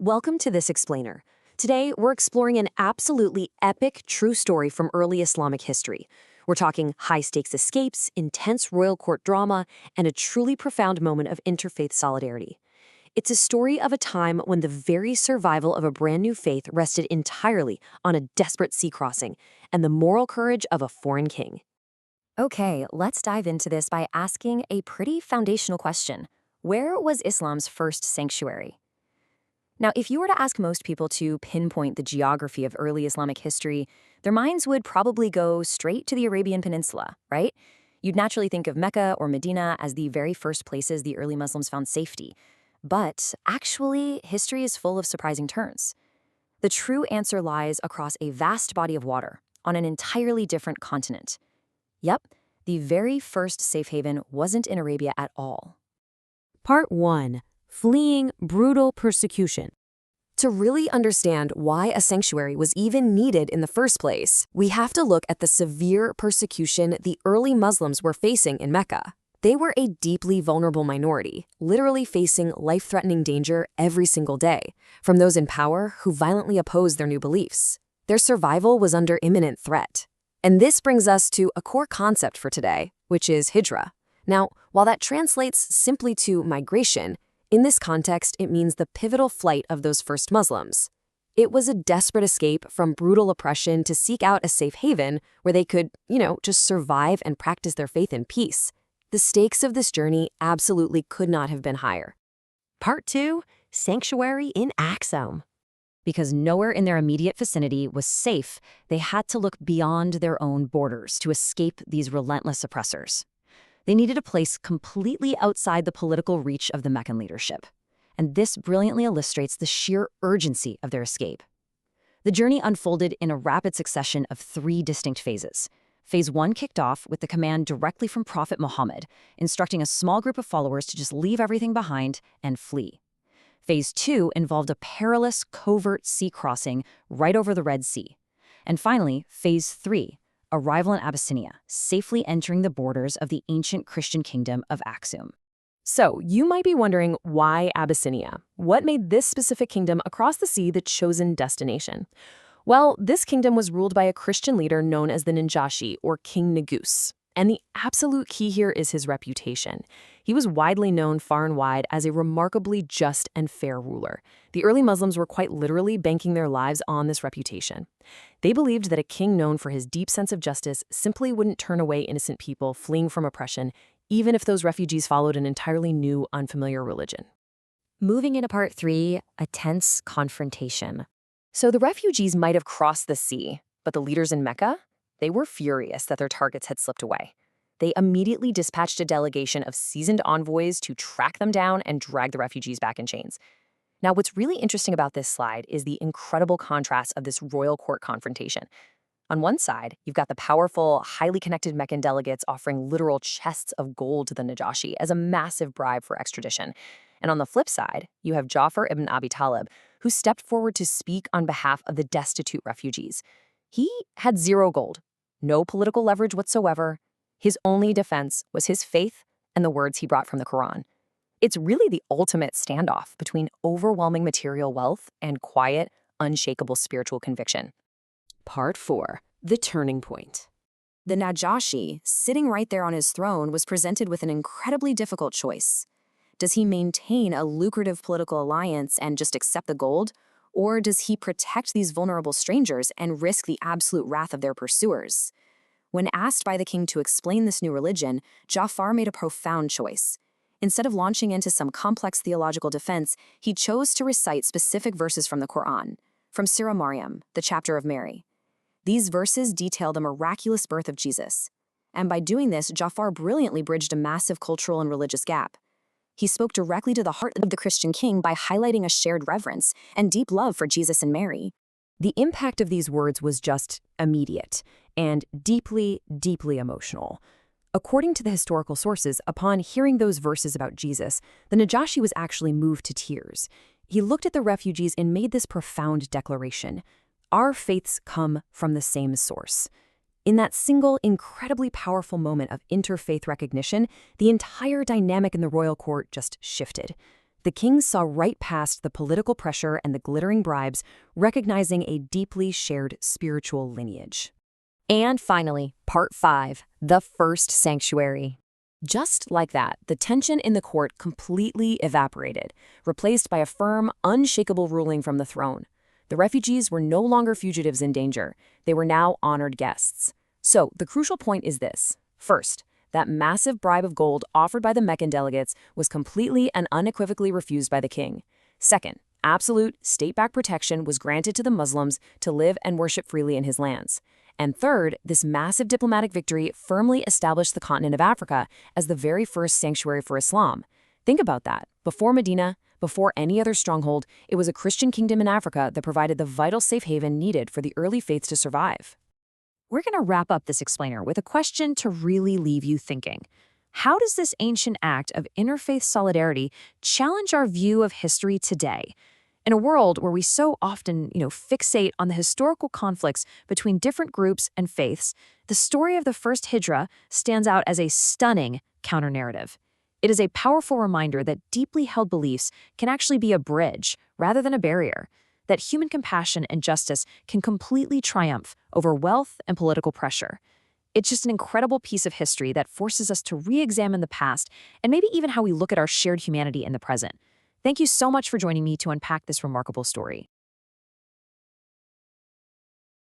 Welcome to This Explainer. Today, we're exploring an absolutely epic true story from early Islamic history. We're talking high-stakes escapes, intense royal court drama, and a truly profound moment of interfaith solidarity. It's a story of a time when the very survival of a brand new faith rested entirely on a desperate sea crossing and the moral courage of a foreign king. Okay, let's dive into this by asking a pretty foundational question. Where was Islam's first sanctuary? Now, if you were to ask most people to pinpoint the geography of early Islamic history, their minds would probably go straight to the Arabian Peninsula, right? You'd naturally think of Mecca or Medina as the very first places the early Muslims found safety. But actually, history is full of surprising turns. The true answer lies across a vast body of water, on an entirely different continent. Yep, the very first safe haven wasn't in Arabia at all. Part 1. Fleeing brutal persecution. To really understand why a sanctuary was even needed in the first place, we have to look at the severe persecution the early Muslims were facing in Mecca. They were a deeply vulnerable minority, literally facing life-threatening danger every single day, from those in power who violently opposed their new beliefs. Their survival was under imminent threat. And this brings us to a core concept for today, which is hijra. Now, while that translates simply to migration, in this context, it means the pivotal flight of those first Muslims. It was a desperate escape from brutal oppression to seek out a safe haven where they could, just survive and practice their faith in peace. The stakes of this journey absolutely could not have been higher. Part 2. Sanctuary in Axum. Because nowhere in their immediate vicinity was safe, they had to look beyond their own borders to escape these relentless oppressors. They needed a place completely outside the political reach of the Meccan leadership. And this brilliantly illustrates the sheer urgency of their escape. The journey unfolded in a rapid succession of 3 distinct phases. Phase 1 kicked off with the command directly from Prophet Muhammad, instructing a small group of followers to just leave everything behind and flee. Phase 2 involved a perilous, covert sea crossing right over the Red Sea. And finally, Phase 3, arrival in Abyssinia, safely entering the borders of the ancient Christian kingdom of Axum. So, you might be wondering, why Abyssinia? What made this specific kingdom across the sea the chosen destination? Well, this kingdom was ruled by a Christian leader known as the Najashi, or King Negus. And the absolute key here is his reputation. He was widely known far and wide as a remarkably just and fair ruler. The early Muslims were quite literally banking their lives on this reputation. They believed that a king known for his deep sense of justice simply wouldn't turn away innocent people fleeing from oppression, even if those refugees followed an entirely new, unfamiliar religion. Moving into Part 3, a tense confrontation. So the refugees might have crossed the sea, but the leaders in Mecca? They were furious that their targets had slipped away. They immediately dispatched a delegation of seasoned envoys to track them down and drag the refugees back in chains. Now, what's really interesting about this slide is the incredible contrast of this royal court confrontation. On one side, you've got the powerful, highly connected Meccan delegates offering literal chests of gold to the Najashi as a massive bribe for extradition. And on the flip side, you have Ja'far ibn Abi Talib, who stepped forward to speak on behalf of the destitute refugees. He had 0 gold, no political leverage whatsoever. His only defense was his faith and the words he brought from the Quran. It's really the ultimate standoff between overwhelming material wealth and quiet, unshakable spiritual conviction. Part 4. The turning point. The Najashi, sitting right there on his throne, was presented with an incredibly difficult choice. Does he maintain a lucrative political alliance and just accept the gold? Or does he protect these vulnerable strangers and risk the absolute wrath of their pursuers? When asked by the king to explain this new religion, Ja'far made a profound choice. Instead of launching into some complex theological defense, he chose to recite specific verses from the Quran, from Surah Maryam, the chapter of Mary. These verses detail the miraculous birth of Jesus. And by doing this, Ja'far brilliantly bridged a massive cultural and religious gap. He spoke directly to the heart of the Christian king by highlighting a shared reverence and deep love for Jesus and Mary. The impact of these words was just immediate and deeply, deeply emotional. According to the historical sources, upon hearing those verses about Jesus, the Najashi was actually moved to tears. He looked at the refugees and made this profound declaration: "Our faiths come from the same source." In that single, incredibly powerful moment of interfaith recognition, the entire dynamic in the royal court just shifted. The king saw right past the political pressure and the glittering bribes, recognizing a deeply shared spiritual lineage. And finally, Part 5, the first sanctuary. Just like that, the tension in the court completely evaporated, replaced by a firm, unshakable ruling from the throne. The refugees were no longer fugitives in danger. They were now honored guests. So, the crucial point is this. First, that massive bribe of gold offered by the Meccan delegates was completely and unequivocally refused by the king. Second, absolute state-backed protection was granted to the Muslims to live and worship freely in his lands. And third, this massive diplomatic victory firmly established the continent of Africa as the very first sanctuary for Islam. Think about that. Before Medina, before any other stronghold, it was a Christian kingdom in Africa that provided the vital safe haven needed for the early faiths to survive. We're going to wrap up this explainer with a question to really leave you thinking. How does this ancient act of interfaith solidarity challenge our view of history today? In a world where we so often, fixate on the historical conflicts between different groups and faiths, the story of the first Hijra stands out as a stunning counter-narrative. It is a powerful reminder that deeply held beliefs can actually be a bridge rather than a barrier, that human compassion and justice can completely triumph over wealth and political pressure. It's just an incredible piece of history that forces us to re-examine the past and maybe even how we look at our shared humanity in the present. Thank you so much for joining me to unpack this remarkable story.